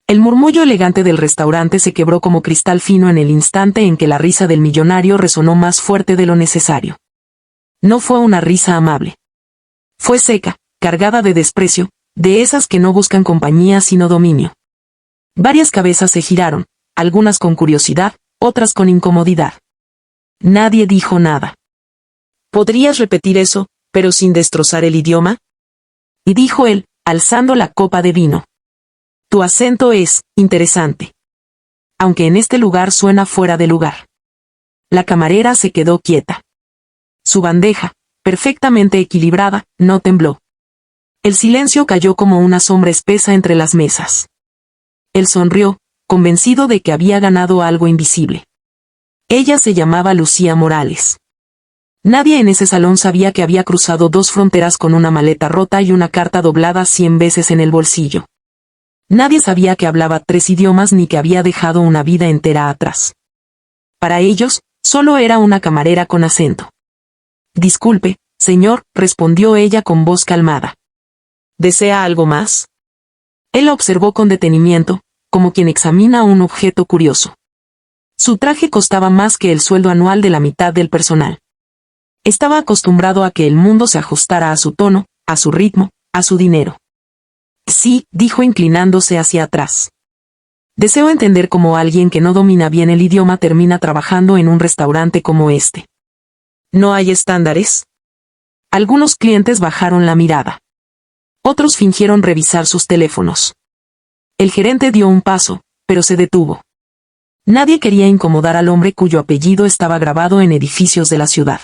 El murmullo elegante del restaurante se quebró como cristal fino en el instante en que la risa del millonario resonó más fuerte de lo necesario. No fue una risa amable. Fue seca, cargada de desprecio, de esas que no buscan compañía sino dominio. Varias cabezas se giraron, algunas con curiosidad, otras con incomodidad. Nadie dijo nada. ¿Podrías repetir eso, pero sin destrozar el idioma? Y dijo él, alzando la copa de vino. Tu acento es interesante. Aunque en este lugar suena fuera de lugar. La camarera se quedó quieta. Su bandeja, perfectamente equilibrada, no tembló. El silencio cayó como una sombra espesa entre las mesas. Él sonrió, convencido de que había ganado algo invisible. Ella se llamaba Lucía Morales. Nadie en ese salón sabía que había cruzado 2 fronteras con una maleta rota y una carta doblada 100 veces en el bolsillo. Nadie sabía que hablaba 3 idiomas ni que había dejado una vida entera atrás. Para ellos, solo era una camarera con acento. Disculpe, señor, respondió ella con voz calmada. ¿Desea algo más? Él la observó con detenimiento, como quien examina un objeto curioso. Su traje costaba más que el sueldo anual de la mitad del personal. Estaba acostumbrado a que el mundo se ajustara a su tono, a su ritmo, a su dinero. Sí, dijo inclinándose hacia atrás. Deseo entender cómo alguien que no domina bien el idioma termina trabajando en un restaurante como este. ¿No hay estándares? Algunos clientes bajaron la mirada. Otros fingieron revisar sus teléfonos. El gerente dio un paso, pero se detuvo. Nadie quería incomodar al hombre cuyo apellido estaba grabado en edificios de la ciudad.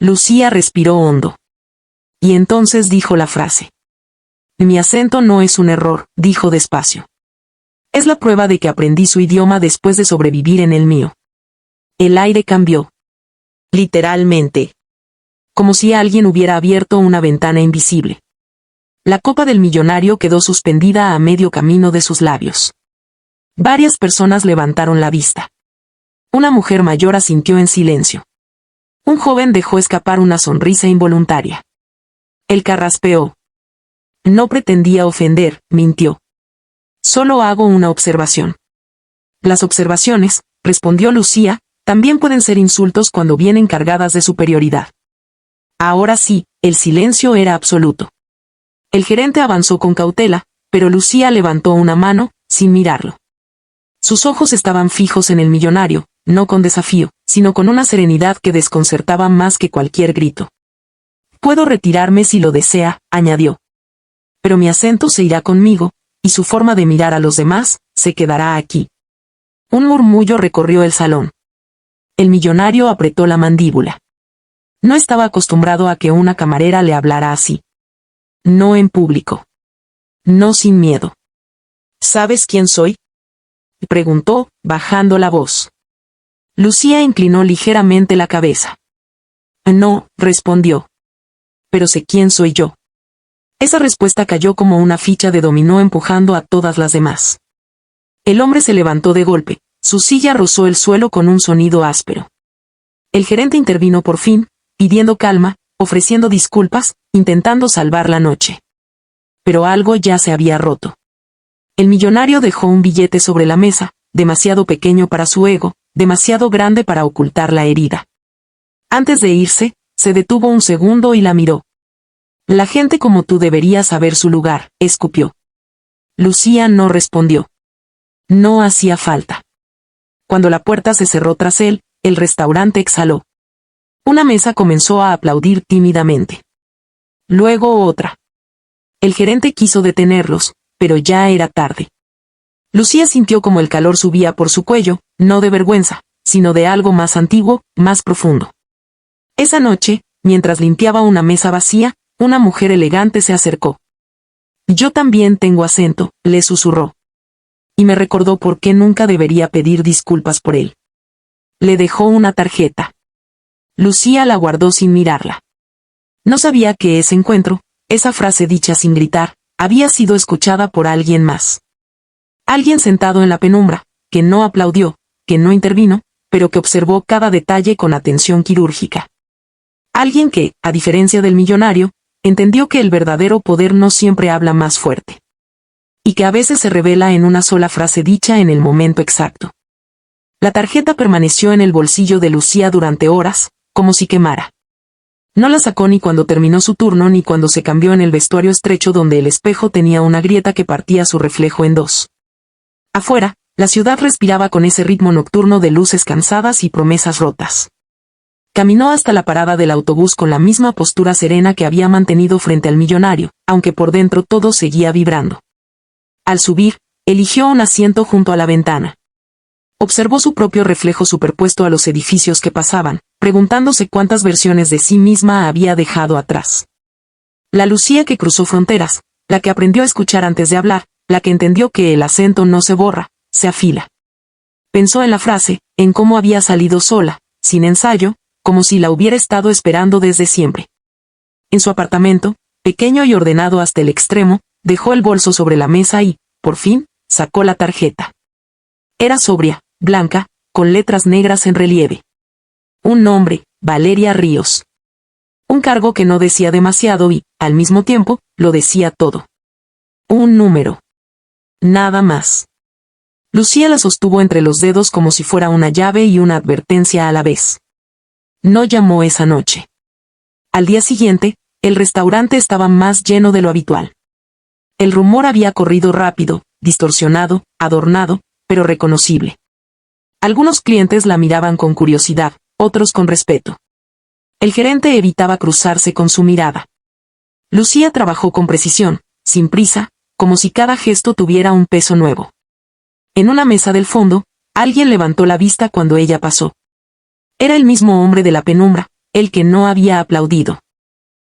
Lucía respiró hondo. Y entonces dijo la frase. Mi acento no es un error, dijo despacio. Es la prueba de que aprendí su idioma después de sobrevivir en el mío. El aire cambió. Literalmente. Como si alguien hubiera abierto una ventana invisible. La copa del millonario quedó suspendida a medio camino de sus labios. Varias personas levantaron la vista. Una mujer mayor asintió en silencio. Un joven dejó escapar una sonrisa involuntaria. Él carraspeó. No pretendía ofender, mintió. Solo hago una observación. Las observaciones, respondió Lucía, también pueden ser insultos cuando vienen cargadas de superioridad. Ahora sí, el silencio era absoluto. El gerente avanzó con cautela, pero Lucía levantó una mano, sin mirarlo. Sus ojos estaban fijos en el millonario, no con desafío, sino con una serenidad que desconcertaba más que cualquier grito. Puedo retirarme si lo desea, añadió. Pero mi acento se irá conmigo, y su forma de mirar a los demás, se quedará aquí. Un murmullo recorrió el salón. El millonario apretó la mandíbula. No estaba acostumbrado a que una camarera le hablara así. No en público. No sin miedo. ¿Sabes quién soy? Preguntó, bajando la voz. Lucía inclinó ligeramente la cabeza. No, respondió. Pero sé quién soy yo. Esa respuesta cayó como una ficha de dominó empujando a todas las demás. El hombre se levantó de golpe, su silla rozó el suelo con un sonido áspero. El gerente intervino por fin, pidiendo calma, ofreciendo disculpas, intentando salvar la noche. Pero algo ya se había roto. El millonario dejó un billete sobre la mesa, demasiado pequeño para su ego, demasiado grande para ocultar la herida. Antes de irse, se detuvo un segundo y la miró. La gente como tú debería saber su lugar, escupió. Lucía no respondió. No hacía falta. Cuando la puerta se cerró tras él, el restaurante exhaló. Una mesa comenzó a aplaudir tímidamente. Luego otra. El gerente quiso detenerlos, pero ya era tarde. Lucía sintió como el calor subía por su cuello, no de vergüenza, sino de algo más antiguo, más profundo. Esa noche, mientras limpiaba una mesa vacía, una mujer elegante se acercó. Yo también tengo acento, le susurró. Y me recordó por qué nunca debería pedir disculpas por él. Le dejó una tarjeta. Lucía la guardó sin mirarla. No sabía que ese encuentro, esa frase dicha sin gritar, había sido escuchada por alguien más. Alguien sentado en la penumbra, que no aplaudió, que no intervino, pero que observó cada detalle con atención quirúrgica. Alguien que, a diferencia del millonario, entendió que el verdadero poder no siempre habla más fuerte. y que a veces se revela en una sola frase dicha en el momento exacto. La tarjeta permaneció en el bolsillo de Lucía durante horas, como si quemara. No la sacó ni cuando terminó su turno ni cuando se cambió en el vestuario estrecho donde el espejo tenía una grieta que partía su reflejo en dos. Afuera, la ciudad respiraba con ese ritmo nocturno de luces cansadas y promesas rotas. Caminó hasta la parada del autobús con la misma postura serena que había mantenido frente al millonario, aunque por dentro todo seguía vibrando. Al subir, eligió un asiento junto a la ventana. Observó su propio reflejo superpuesto a los edificios que pasaban, preguntándose cuántas versiones de sí misma había dejado atrás. La Lucía que cruzó fronteras, la que aprendió a escuchar antes de hablar, la que entendió que el acento no se borra, se afila. Pensó en la frase, en cómo había salido sola, sin ensayo, como si la hubiera estado esperando desde siempre. En su apartamento, pequeño y ordenado hasta el extremo, dejó el bolso sobre la mesa y, por fin, sacó la tarjeta. Era sobria, blanca, con letras negras en relieve. Un nombre, Valeria Ríos. Un cargo que no decía demasiado y, al mismo tiempo, lo decía todo. Un número. Nada más. Lucía la sostuvo entre los dedos como si fuera una llave y una advertencia a la vez. No llamó esa noche. Al día siguiente, el restaurante estaba más lleno de lo habitual. El rumor había corrido rápido, distorsionado, adornado, pero reconocible. Algunos clientes la miraban con curiosidad, otros con respeto. El gerente evitaba cruzarse con su mirada. Lucía trabajó con precisión, sin prisa, como si cada gesto tuviera un peso nuevo. En una mesa del fondo, alguien levantó la vista cuando ella pasó. Era el mismo hombre de la penumbra, el que no había aplaudido.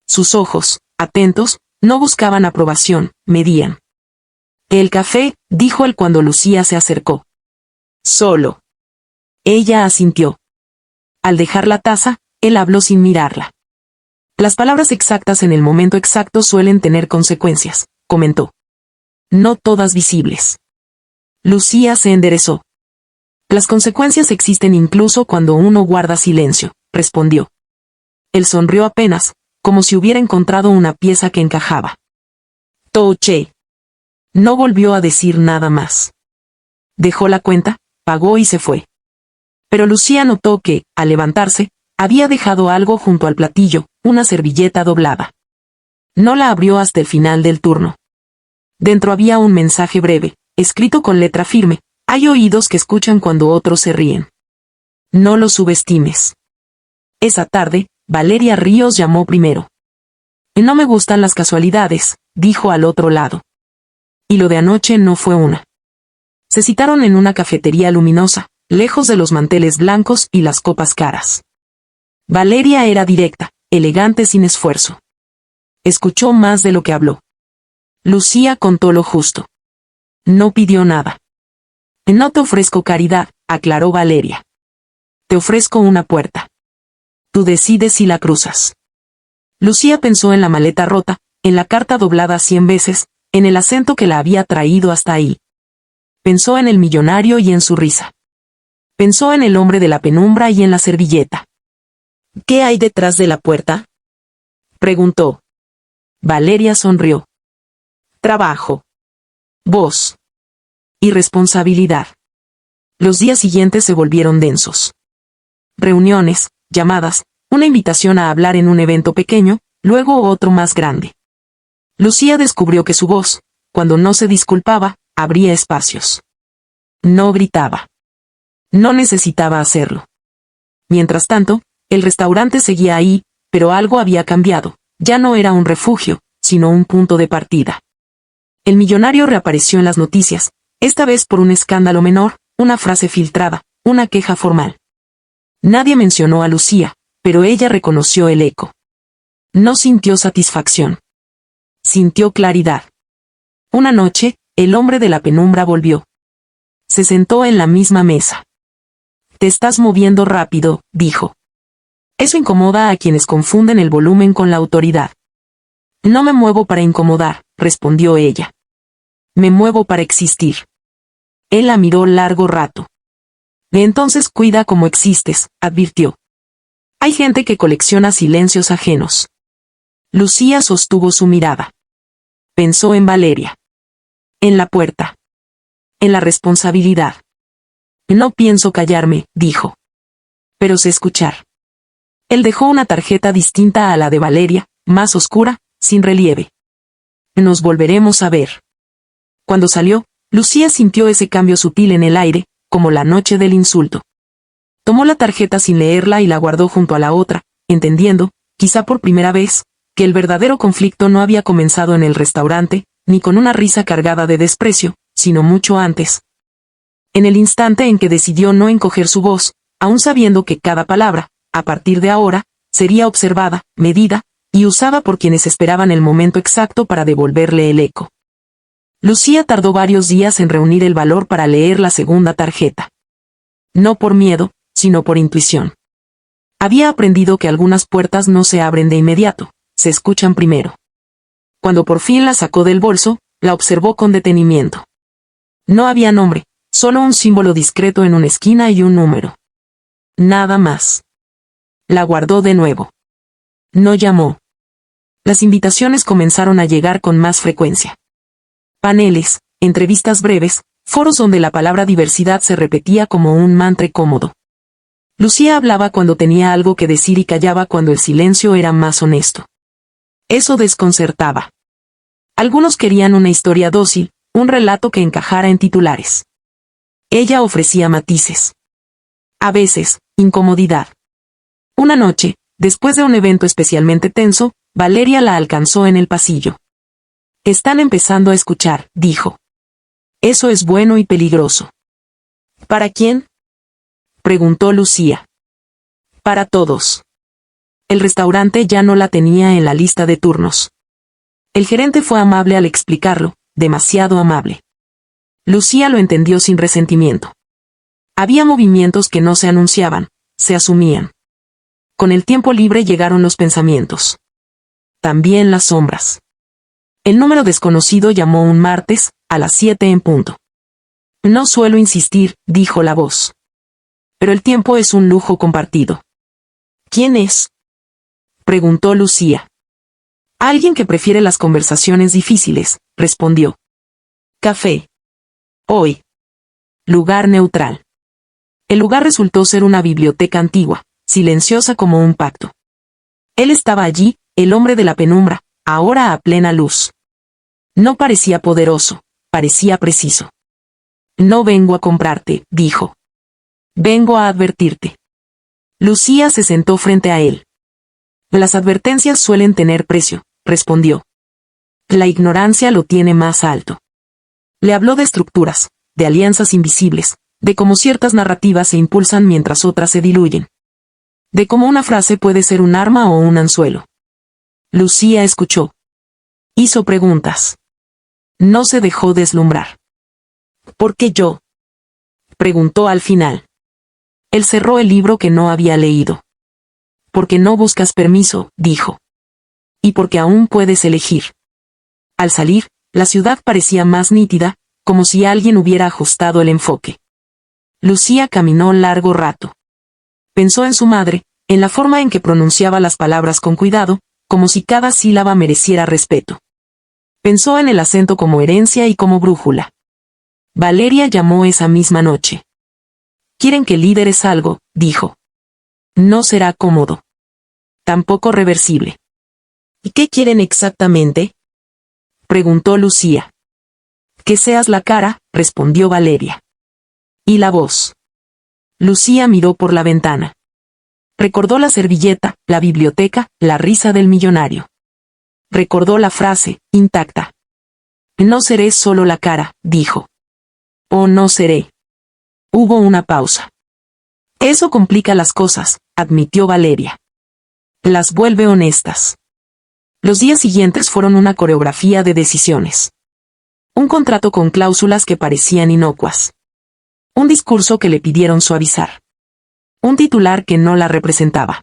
Sus ojos, atentos, no buscaban aprobación, medían. El café, dijo él cuando Lucía se acercó. Solo. Ella asintió. Al dejar la taza, él habló sin mirarla. Las palabras exactas en el momento exacto suelen tener consecuencias, comentó. No todas visibles. Lucía se enderezó. Las consecuencias existen incluso cuando uno guarda silencio, respondió. Él sonrió apenas, como si hubiera encontrado una pieza que encajaba. Touché. No volvió a decir nada más. Dejó la cuenta, pagó y se fue. Pero Lucía notó que, al levantarse, había dejado algo junto al platillo, una servilleta doblada. No la abrió hasta el final del turno. Dentro había un mensaje breve, escrito con letra firme. Hay oídos que escuchan cuando otros se ríen. No lo subestimes. Esa tarde, Valeria Ríos llamó primero. No me gustan las casualidades, dijo al otro lado. Y lo de anoche no fue una. Se citaron en una cafetería luminosa, lejos de los manteles blancos y las copas caras. Valeria era directa, elegante sin esfuerzo. Escuchó más de lo que habló. Lucía contó lo justo. No pidió nada. No te ofrezco caridad, aclaró Valeria. Te ofrezco una puerta. Tú decides si la cruzas. Lucía pensó en la maleta rota, en la carta doblada 100 veces, en el acento que la había traído hasta ahí. Pensó en el millonario y en su risa. Pensó en el hombre de la penumbra y en la servilleta. ¿Qué hay detrás de la puerta?, preguntó. Valeria sonrió. Trabajo. Voz. Y responsabilidad. Los días siguientes se volvieron densos. Reuniones, llamadas, una invitación a hablar en un evento pequeño, luego otro más grande. Lucía descubrió que su voz, cuando no se disculpaba, abría espacios. No gritaba. No necesitaba hacerlo. Mientras tanto, el restaurante seguía ahí, pero algo había cambiado. Ya no era un refugio, sino un punto de partida. El millonario reapareció en las noticias, esta vez por un escándalo menor, una frase filtrada, una queja formal. Nadie mencionó a Lucía, pero ella reconoció el eco. No sintió satisfacción. Sintió claridad. Una noche, el hombre de la penumbra volvió. Se sentó en la misma mesa. Te estás moviendo rápido, dijo. Eso incomoda a quienes confunden el volumen con la autoridad. No me muevo para incomodar, respondió ella. Me muevo para existir. Él la miró largo rato. Entonces cuida cómo existes, advirtió. Hay gente que colecciona silencios ajenos. Lucía sostuvo su mirada. Pensó en Valeria. En la puerta. En la responsabilidad. No pienso callarme, dijo. Pero sé escuchar. Él dejó una tarjeta distinta a la de Valeria, más oscura, sin relieve. Nos volveremos a ver. Cuando salió, Lucía sintió ese cambio sutil en el aire, como la noche del insulto. Tomó la tarjeta sin leerla y la guardó junto a la otra, entendiendo, quizá por primera vez, que el verdadero conflicto no había comenzado en el restaurante, ni con una risa cargada de desprecio, sino mucho antes. En el instante en que decidió no encoger su voz, aún sabiendo que cada palabra, a partir de ahora, sería observada, medida, y usada por quienes esperaban el momento exacto para devolverle el eco. Lucía tardó varios días en reunir el valor para leer la segunda tarjeta. No por miedo, sino por intuición. Había aprendido que algunas puertas no se abren de inmediato, se escuchan primero. Cuando por fin la sacó del bolso, la observó con detenimiento. No había nombre, solo un símbolo discreto en una esquina y un número. Nada más. La guardó de nuevo. No llamó. Las invitaciones comenzaron a llegar con más frecuencia. Paneles, entrevistas breves, foros donde la palabra diversidad se repetía como un mantra cómodo. Lucía hablaba cuando tenía algo que decir y callaba cuando el silencio era más honesto. Eso desconcertaba. Algunos querían una historia dócil, un relato que encajara en titulares. Ella ofrecía matices. A veces, incomodidad. Una noche, después de un evento especialmente tenso, Valeria la alcanzó en el pasillo. Están empezando a escuchar, dijo. Eso es bueno y peligroso. ¿Para quién? Preguntó Lucía. Para todos. El restaurante ya no la tenía en la lista de turnos. El gerente fue amable al explicarlo, demasiado amable. Lucía lo entendió sin resentimiento. Había movimientos que no se anunciaban, se asumían. Con el tiempo libre llegaron los pensamientos. También las sombras. El número desconocido llamó un martes, a las 7 en punto. No suelo insistir, dijo la voz. Pero el tiempo es un lujo compartido. ¿Quién es? Preguntó Lucía. Alguien que prefiere las conversaciones difíciles, respondió. Café. Hoy. Lugar neutral. El lugar resultó ser una biblioteca antigua, silenciosa como un pacto. Él estaba allí, el hombre de la penumbra, ahora a plena luz. No parecía poderoso, parecía preciso. No vengo a comprarte, dijo. Vengo a advertirte. Lucía se sentó frente a él. Las advertencias suelen tener precio, respondió. La ignorancia lo tiene más alto. Le habló de estructuras, de alianzas invisibles, de cómo ciertas narrativas se impulsan mientras otras se diluyen. De cómo una frase puede ser un arma o un anzuelo. Lucía escuchó. Hizo preguntas. No se dejó deslumbrar. ¿Por qué yo? Preguntó al final. Él cerró el libro que no había leído. Porque no buscas permiso, dijo. Y porque aún puedes elegir. Al salir, la ciudad parecía más nítida, como si alguien hubiera ajustado el enfoque. Lucía caminó largo rato. Pensó en su madre, en la forma en que pronunciaba las palabras con cuidado, como si cada sílaba mereciera respeto. Pensó en el acento como herencia y como brújula. Valeria llamó esa misma noche. Quieren que lideres algo, dijo. No será cómodo. Tampoco reversible. ¿Y qué quieren exactamente? Preguntó Lucía. Que seas la cara, respondió Valeria. ¿Y la voz? Lucía miró por la ventana. Recordó la servilleta, la biblioteca, la risa del millonario. Recordó la frase, intacta. No seré solo la cara, dijo. O no seré. Hubo una pausa. Eso complica las cosas, admitió Valeria. Las vuelve honestas. Los días siguientes fueron una coreografía de decisiones. Un contrato con cláusulas que parecían inocuas. Un discurso que le pidieron suavizar. Un titular que no la representaba.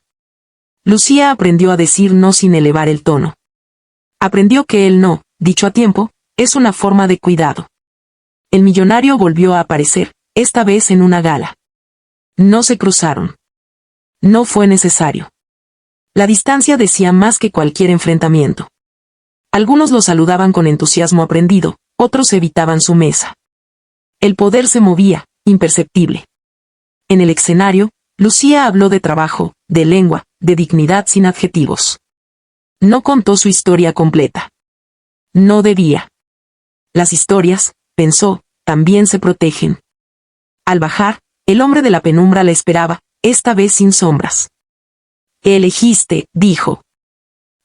Lucía aprendió a decir no sin elevar el tono. Aprendió que el no, dicho a tiempo, es una forma de cuidado. El millonario volvió a aparecer, esta vez en una gala. No se cruzaron. No fue necesario. La distancia decía más que cualquier enfrentamiento. Algunos lo saludaban con entusiasmo aprendido, otros evitaban su mesa. El poder se movía, imperceptible. En el escenario, Lucía habló de trabajo, de lengua, de dignidad sin adjetivos. No contó su historia completa. No debía. Las historias, pensó, también se protegen. Al bajar, el hombre de la penumbra la esperaba, esta vez sin sombras. Elegiste, dijo.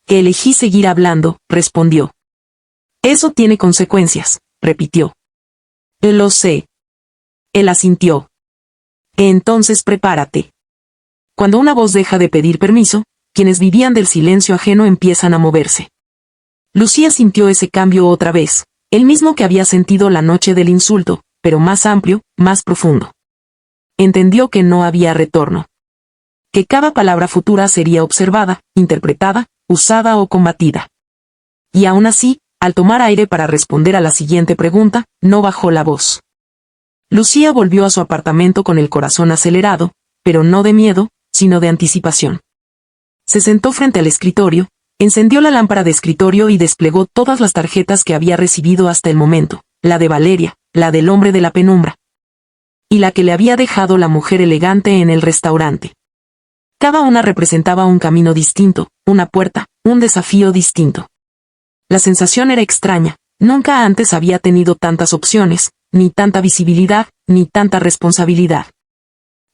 Elegí seguir hablando, respondió. Eso tiene consecuencias, repitió. Lo sé. Él asintió. Entonces prepárate. Cuando una voz deja de pedir permiso, quienes vivían del silencio ajeno empiezan a moverse. Lucía sintió ese cambio otra vez, el mismo que había sentido la noche del insulto, pero más amplio, más profundo. Entendió que no había retorno. Que cada palabra futura sería observada, interpretada, usada o combatida. Y aún así, al tomar aire para responder a la siguiente pregunta, no bajó la voz. Lucía volvió a su apartamento con el corazón acelerado, pero no de miedo, sino de anticipación. Se sentó frente al escritorio, encendió la lámpara de escritorio y desplegó todas las tarjetas que había recibido hasta el momento, la de Valeria, la del hombre de la penumbra, y la que le había dejado la mujer elegante en el restaurante. Cada una representaba un camino distinto, una puerta, un desafío distinto. La sensación era extraña, nunca antes había tenido tantas opciones, ni tanta visibilidad, ni tanta responsabilidad.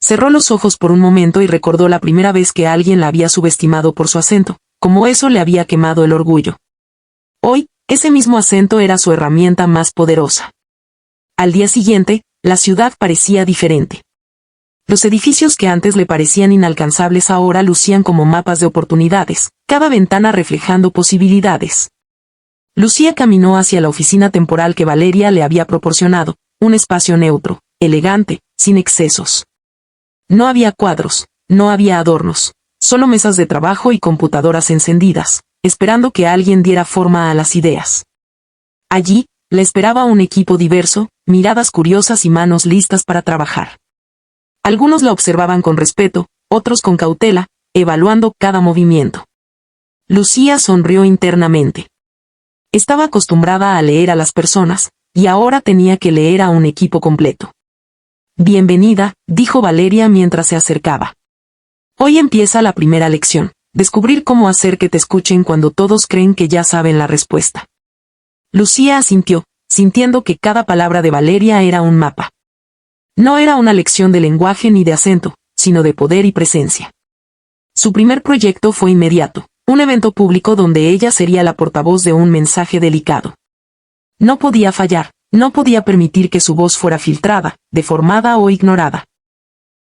Cerró los ojos por un momento y recordó la primera vez que alguien la había subestimado por su acento, como eso le había quemado el orgullo. Hoy, ese mismo acento era su herramienta más poderosa. Al día siguiente, la ciudad parecía diferente. Los edificios que antes le parecían inalcanzables ahora lucían como mapas de oportunidades, cada ventana reflejando posibilidades. Lucía caminó hacia la oficina temporal que Valeria le había proporcionado, un espacio neutro, elegante, sin excesos. No había cuadros, no había adornos, solo mesas de trabajo y computadoras encendidas, esperando que alguien diera forma a las ideas. Allí, la esperaba un equipo diverso, miradas curiosas y manos listas para trabajar. Algunos la observaban con respeto, otros con cautela, evaluando cada movimiento. Lucía sonrió internamente. Estaba acostumbrada a leer a las personas, y ahora tenía que leer a un equipo completo. Bienvenida, dijo Valeria mientras se acercaba. Hoy empieza la primera lección, descubrir cómo hacer que te escuchen cuando todos creen que ya saben la respuesta. Lucía asintió, sintiendo que cada palabra de Valeria era un mapa. No era una lección de lenguaje ni de acento, sino de poder y presencia. Su primer proyecto fue inmediato, un evento público donde ella sería la portavoz de un mensaje delicado. No podía fallar, no podía permitir que su voz fuera filtrada, deformada o ignorada.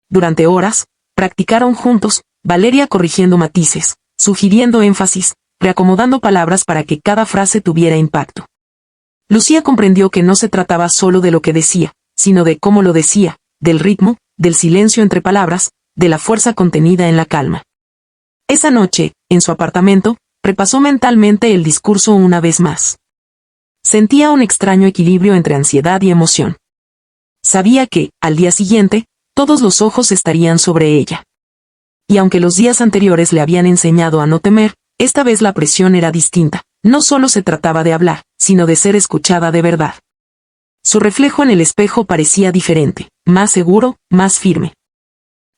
Durante horas, practicaron juntos, Valeria corrigiendo matices, sugiriendo énfasis, reacomodando palabras para que cada frase tuviera impacto. Lucía comprendió que no se trataba solo de lo que decía, sino de cómo lo decía, del ritmo, del silencio entre palabras, de la fuerza contenida en la calma. Esa noche, en su apartamento, repasó mentalmente el discurso una vez más. Sentía un extraño equilibrio entre ansiedad y emoción. Sabía que, al día siguiente, todos los ojos estarían sobre ella. Y aunque los días anteriores le habían enseñado a no temer, esta vez la presión era distinta. No solo se trataba de hablar, sino de ser escuchada de verdad. Su reflejo en el espejo parecía diferente, más seguro, más firme.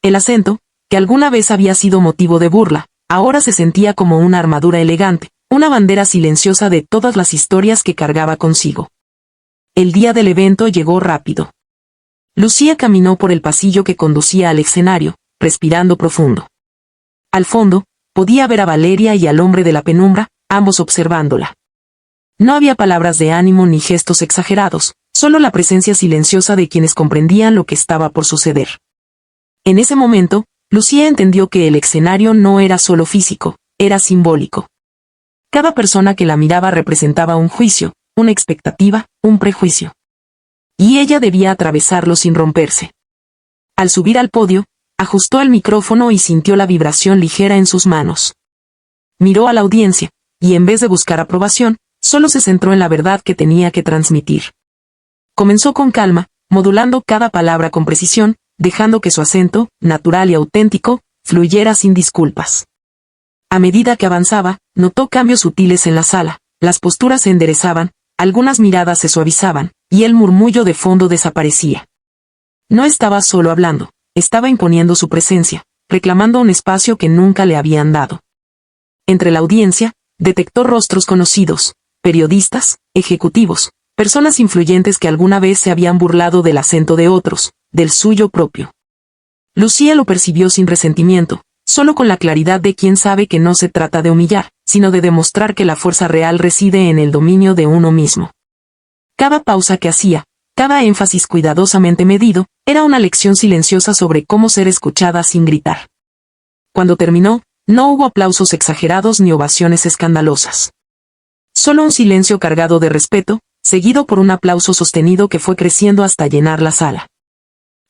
El acento, que alguna vez había sido motivo de burla, ahora se sentía como una armadura elegante, una bandera silenciosa de todas las historias que cargaba consigo. El día del evento llegó rápido. Lucía caminó por el pasillo que conducía al escenario, respirando profundo. Al fondo, podía ver a Valeria y al hombre de la penumbra, ambos observándola. No había palabras de ánimo ni gestos exagerados, solo la presencia silenciosa de quienes comprendían lo que estaba por suceder. En ese momento, Lucía entendió que el escenario no era solo físico, era simbólico. Cada persona que la miraba representaba un juicio, una expectativa, un prejuicio. Y ella debía atravesarlo sin romperse. Al subir al podio, ajustó el micrófono y sintió la vibración ligera en sus manos. Miró a la audiencia, y en vez de buscar aprobación, solo se centró en la verdad que tenía que transmitir. Comenzó con calma, modulando cada palabra con precisión, dejando que su acento, natural y auténtico, fluyera sin disculpas. A medida que avanzaba, notó cambios sutiles en la sala, las posturas se enderezaban, algunas miradas se suavizaban, y el murmullo de fondo desaparecía. No estaba solo hablando, estaba imponiendo su presencia, reclamando un espacio que nunca le habían dado. Entre la audiencia, detectó rostros conocidos, periodistas, ejecutivos, personas influyentes que alguna vez se habían burlado del acento de otros, del suyo propio. Lucía lo percibió sin resentimiento, solo con la claridad de quien sabe que no se trata de humillar, sino de demostrar que la fuerza real reside en el dominio de uno mismo. Cada pausa que hacía, cada énfasis cuidadosamente medido, era una lección silenciosa sobre cómo ser escuchada sin gritar. Cuando terminó, no hubo aplausos exagerados ni ovaciones escandalosas. Solo un silencio cargado de respeto, seguido por un aplauso sostenido que fue creciendo hasta llenar la sala.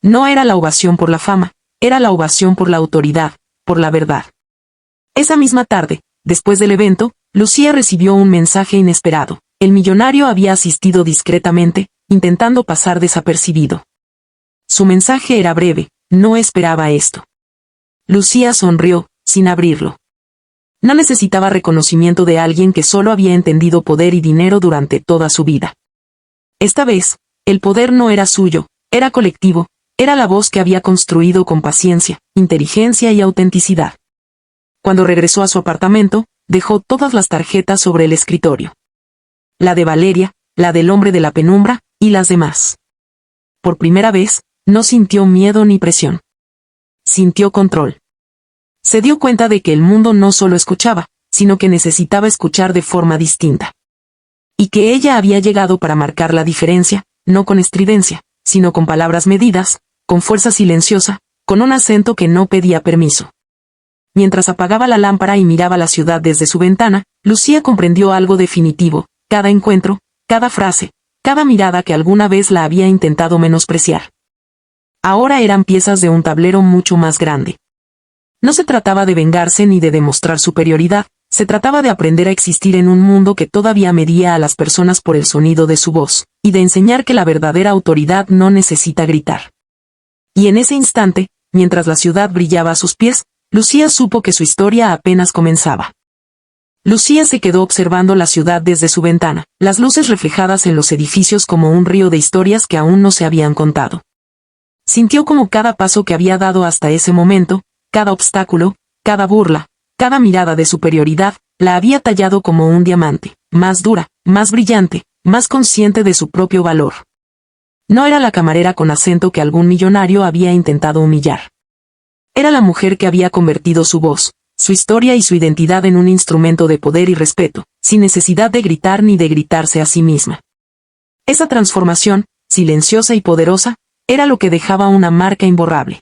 No era la ovación por la fama, era la ovación por la autoridad, por la verdad. Esa misma tarde, después del evento, Lucía recibió un mensaje inesperado. El millonario había asistido discretamente, intentando pasar desapercibido. Su mensaje era breve, no esperaba esto. Lucía sonrió, sin abrirlo. No necesitaba reconocimiento de alguien que solo había entendido poder y dinero durante toda su vida. Esta vez, el poder no era suyo, era colectivo, era la voz que había construido con paciencia, inteligencia y autenticidad. Cuando regresó a su apartamento, dejó todas las tarjetas sobre el escritorio. La de Valeria, la del hombre de la penumbra, y las demás. Por primera vez, no sintió miedo ni presión. Sintió control. Se dio cuenta de que el mundo no solo escuchaba, sino que necesitaba escuchar de forma distinta. Y que ella había llegado para marcar la diferencia, no con estridencia, sino con palabras medidas, con fuerza silenciosa, con un acento que no pedía permiso. Mientras apagaba la lámpara y miraba la ciudad desde su ventana, Lucía comprendió algo definitivo: cada encuentro, cada frase, cada mirada que alguna vez la había intentado menospreciar. Ahora eran piezas de un tablero mucho más grande. No se trataba de vengarse ni de demostrar superioridad, se trataba de aprender a existir en un mundo que todavía medía a las personas por el sonido de su voz, y de enseñar que la verdadera autoridad no necesita gritar. Y en ese instante, mientras la ciudad brillaba a sus pies, Lucía supo que su historia apenas comenzaba. Lucía se quedó observando la ciudad desde su ventana, las luces reflejadas en los edificios como un río de historias que aún no se habían contado. Sintió como cada paso que había dado hasta ese momento, cada obstáculo, cada burla, cada mirada de superioridad, la había tallado como un diamante, más dura, más brillante, más consciente de su propio valor. No era la camarera con acento que algún millonario había intentado humillar. Era la mujer que había convertido su voz, su historia y su identidad en un instrumento de poder y respeto, sin necesidad de gritar ni de gritarse a sí misma. Esa transformación, silenciosa y poderosa, era lo que dejaba una marca imborrable.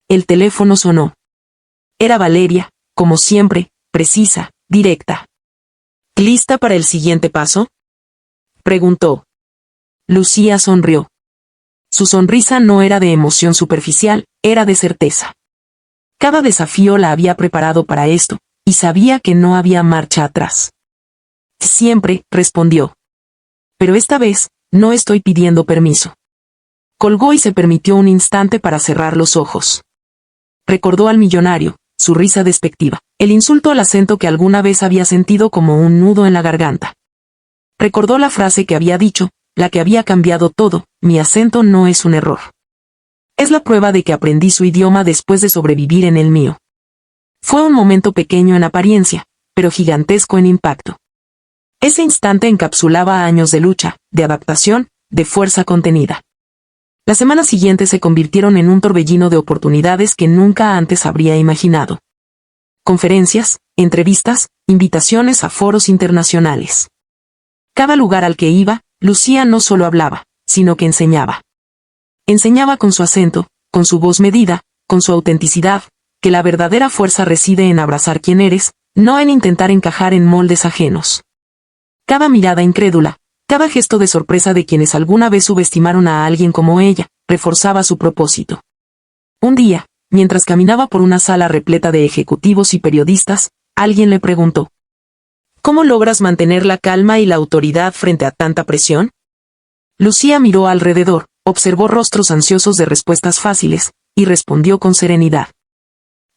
El teléfono sonó. Era Valeria, como siempre, precisa, directa. ¿Lista para el siguiente paso?, preguntó. Lucía sonrió. Su sonrisa no era de emoción superficial, era de certeza. Cada desafío la había preparado para esto, y sabía que no había marcha atrás. Siempre, respondió. Pero esta vez, no estoy pidiendo permiso. Colgó y se permitió un instante para cerrar los ojos. Recordó al millonario, su risa despectiva, el insulto al acento que alguna vez había sentido como un nudo en la garganta. Recordó la frase que había dicho, la que había cambiado todo: mi acento no es un error. Es la prueba de que aprendí su idioma después de sobrevivir en el mío. Fue un momento pequeño en apariencia, pero gigantesco en impacto. Ese instante encapsulaba años de lucha, de adaptación, de fuerza contenida. Las semanas siguientes se convirtieron en un torbellino de oportunidades que nunca antes habría imaginado. Conferencias, entrevistas, invitaciones a foros internacionales. Cada lugar al que iba, Lucía no solo hablaba, sino que enseñaba. Enseñaba con su acento, con su voz medida, con su autenticidad, que la verdadera fuerza reside en abrazar quién eres, no en intentar encajar en moldes ajenos. Cada mirada incrédula, cada gesto de sorpresa de quienes alguna vez subestimaron a alguien como ella, reforzaba su propósito. Un día, mientras caminaba por una sala repleta de ejecutivos y periodistas, alguien le preguntó: ¿cómo logras mantener la calma y la autoridad frente a tanta presión? Lucía miró alrededor, observó rostros ansiosos de respuestas fáciles, y respondió con serenidad: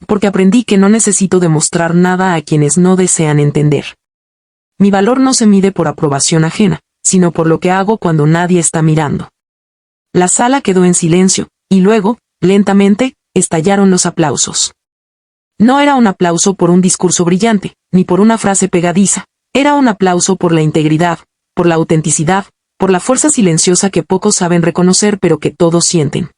porque aprendí que no necesito demostrar nada a quienes no desean entender. Mi valor no se mide por aprobación ajena, sino por lo que hago cuando nadie está mirando. La sala quedó en silencio, y luego, lentamente, estallaron los aplausos. No era un aplauso por un discurso brillante, ni por una frase pegadiza, era un aplauso por la integridad, por la autenticidad, por la fuerza silenciosa que pocos saben reconocer pero que todos sienten.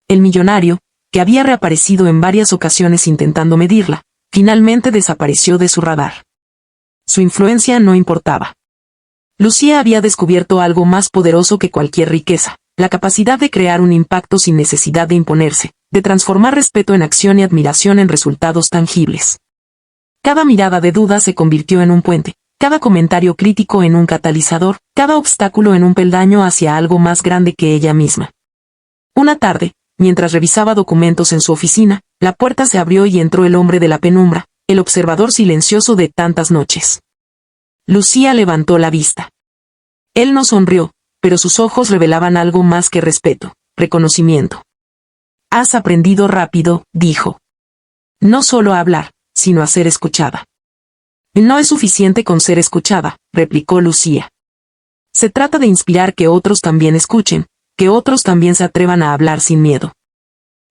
El millonario, que había reaparecido en varias ocasiones intentando medirla, finalmente desapareció de su radar. Su influencia no importaba. Lucía había descubierto algo más poderoso que cualquier riqueza, la capacidad de crear un impacto sin necesidad de imponerse, de transformar respeto en acción y admiración en resultados tangibles. Cada mirada de duda se convirtió en un puente, cada comentario crítico en un catalizador, cada obstáculo en un peldaño hacia algo más grande que ella misma. Una tarde, mientras revisaba documentos en su oficina, la puerta se abrió y entró el hombre de la penumbra, el observador silencioso de tantas noches. Lucía levantó la vista. Él no sonrió, pero sus ojos revelaban algo más que respeto, reconocimiento. «Has aprendido rápido», dijo. «No solo a hablar, sino a ser escuchada». «No es suficiente con ser escuchada», replicó Lucía. «Se trata de inspirar que otros también escuchen, que otros también se atrevan a hablar sin miedo».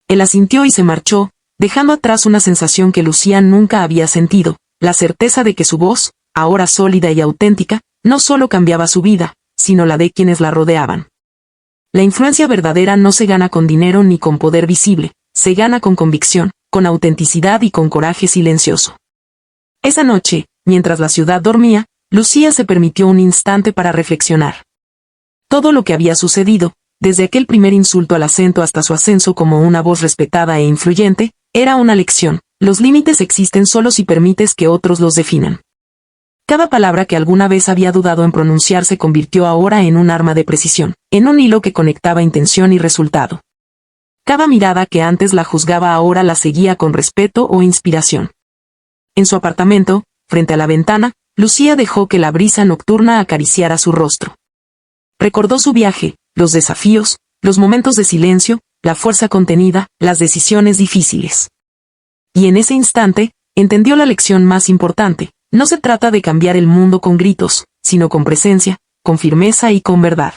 Él asintió y se marchó, dejando atrás una sensación que Lucía nunca había sentido, la certeza de que su voz, ahora sólida y auténtica, no solo cambiaba su vida, sino la de quienes la rodeaban. La influencia verdadera no se gana con dinero ni con poder visible, se gana con convicción, con autenticidad y con coraje silencioso. Esa noche, mientras la ciudad dormía, Lucía se permitió un instante para reflexionar. Todo lo que había sucedido, desde aquel primer insulto al acento hasta su ascenso como una voz respetada e influyente, era una lección. Los límites existen solo si permites que otros los definan. Cada palabra que alguna vez había dudado en pronunciar se convirtió ahora en un arma de precisión, en un hilo que conectaba intención y resultado. Cada mirada que antes la juzgaba ahora la seguía con respeto o inspiración. En su apartamento, frente a la ventana, Lucía dejó que la brisa nocturna acariciara su rostro. Recordó su viaje, los desafíos, los momentos de silencio, la fuerza contenida, las decisiones difíciles. Y en ese instante, entendió la lección más importante. No se trata de cambiar el mundo con gritos, sino con presencia, con firmeza y con verdad.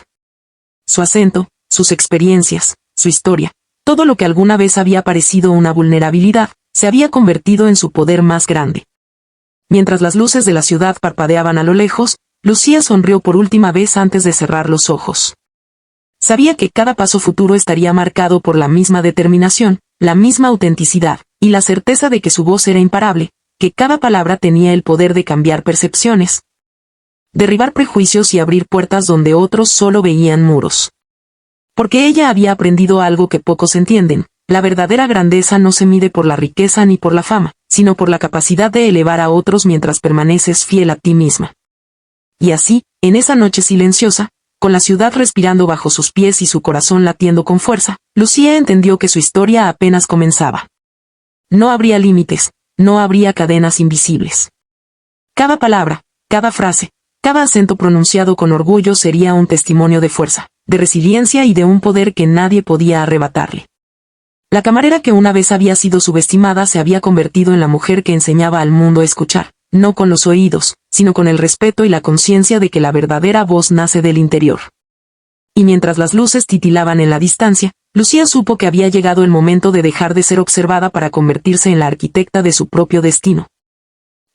Su acento, sus experiencias, su historia, todo lo que alguna vez había parecido una vulnerabilidad, se había convertido en su poder más grande. Mientras las luces de la ciudad parpadeaban a lo lejos, Lucía sonrió por última vez antes de cerrar los ojos. Sabía que cada paso futuro estaría marcado por la misma determinación, la misma autenticidad, y la certeza de que su voz era imparable, que cada palabra tenía el poder de cambiar percepciones, derribar prejuicios y abrir puertas donde otros solo veían muros. Porque ella había aprendido algo que pocos entienden: la verdadera grandeza no se mide por la riqueza ni por la fama, sino por la capacidad de elevar a otros mientras permaneces fiel a ti misma. Y así, en esa noche silenciosa, con la ciudad respirando bajo sus pies y su corazón latiendo con fuerza, Lucía entendió que su historia apenas comenzaba. No habría límites, no habría cadenas invisibles. Cada palabra, cada frase, cada acento pronunciado con orgullo sería un testimonio de fuerza, de resiliencia y de un poder que nadie podía arrebatarle. La camarera que una vez había sido subestimada se había convertido en la mujer que enseñaba al mundo a escuchar, no con los oídos, sino con el respeto y la conciencia de que la verdadera voz nace del interior. Y mientras las luces titilaban en la distancia, Lucía supo que había llegado el momento de dejar de ser observada para convertirse en la arquitecta de su propio destino.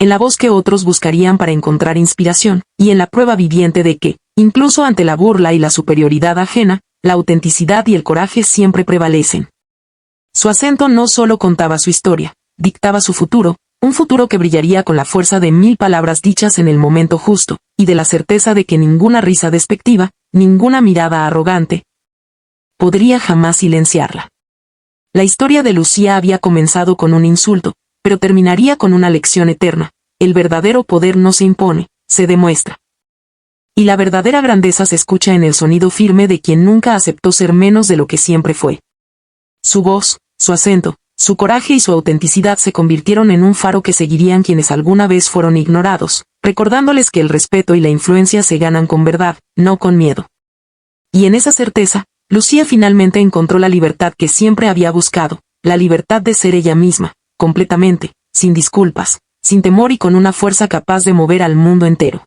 En la voz que otros buscarían para encontrar inspiración, y en la prueba viviente de que, incluso ante la burla y la superioridad ajena, la autenticidad y el coraje siempre prevalecen. Su acento no solo contaba su historia, dictaba su futuro, un futuro que brillaría con la fuerza de 1000 palabras dichas en el momento justo, y de la certeza de que ninguna risa despectiva, ninguna mirada arrogante, podría jamás silenciarla. La historia de Lucía había comenzado con un insulto, pero terminaría con una lección eterna: el verdadero poder no se impone, se demuestra. Y la verdadera grandeza se escucha en el sonido firme de quien nunca aceptó ser menos de lo que siempre fue. Su voz, su acento, su coraje y su autenticidad se convirtieron en un faro que seguirían quienes alguna vez fueron ignorados, recordándoles que el respeto y la influencia se ganan con verdad, no con miedo. Y en esa certeza, Lucía finalmente encontró la libertad que siempre había buscado, la libertad de ser ella misma, completamente, sin disculpas, sin temor y con una fuerza capaz de mover al mundo entero.